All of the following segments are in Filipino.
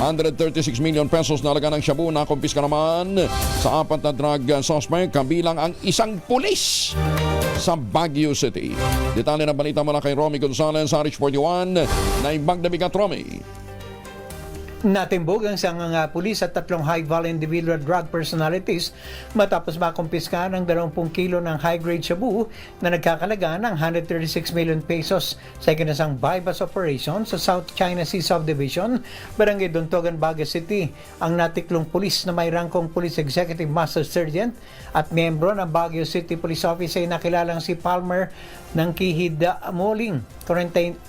136 million pesos na halaga ng shabu na kumpiska naman sa 4 na drug suspect kabilang ang isang pulis sa Baguio City. Detalye ng balita mula kay Romy Gonzalez sa Rich 41 na Imbag na Bigat. Romy. Natimbog ang isang pulis at 3 high-value individual drug personalities matapos makumpiska ng 20 kilo ng high-grade shabu na nagkakalaga ng 136 million pesos sa ikinasang bypass operation sa South China Sea Subdivision, Barangay Duntogan, Baguio City. Ang natiklong pulis na may rangkong Police Executive Master Sergeant at miyembro ng Baguio City Police Office ay nakilalang si Palmer ng Kihid Moling, 45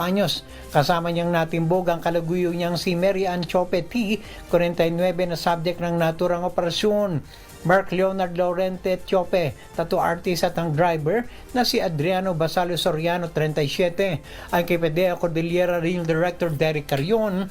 anyos. Kasama niyang natimbog ang kalaguyo niyang si Mary Ann Chope T, 49 na subject ng naturang operasyon. Mark Leonard Laurente Chope, tattoo artist at ang driver na si Adriano Basalio Soriano, 37. Ang KPDEA Cordillera Regional Director Derek Carion,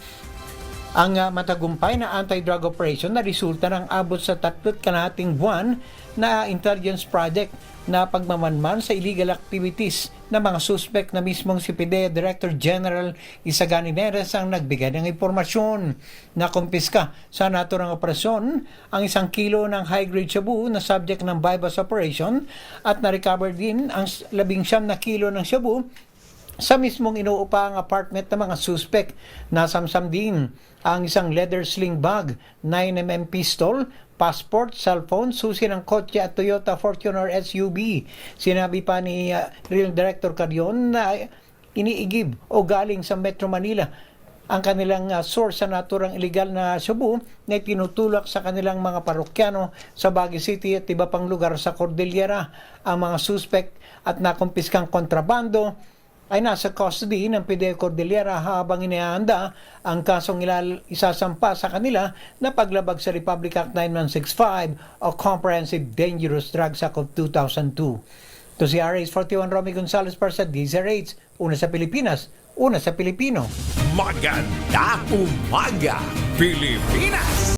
ang matagumpay na anti-drug operation na resulta ng abot sa 3.5 buwan na intelligence project na pagmamanman sa illegal activities ng mga suspect na mismong si PDEA Director General Isagani Neres ang nagbigay ng impormasyon. Nakumpiska sa naturang operasyon ang 1 kilo ng high-grade shabu na subject ng bypass operation at na-recover din ang 19 na kilo ng shabu sa mismong inuupang apartment ng mga suspect. Nasamsam din ang isang leather sling bag, 9mm pistol, passport, cellphone, susi ng kotse at Toyota Fortuner SUV. Sinabi pa ni Real Director Carion na iniigib o galing sa Metro Manila ang kanilang source sa naturang illegal na shabu na tinutulak sa kanilang mga parokyano sa Baguio City at iba pang lugar sa Cordillera. Ang mga suspect at nakumpiskang kontrabando ay nasa custody ng PDEA Cordillera habang inihahanda ang kasong isasampa sa kanila na paglabag sa Republic Act 9165 o Comprehensive Dangerous Drugs Act of 2002. To si RH41 Romy Gonzalez para sa DZRH, una sa Pilipinas, una sa Pilipino. Magandang umaga, Pilipinas!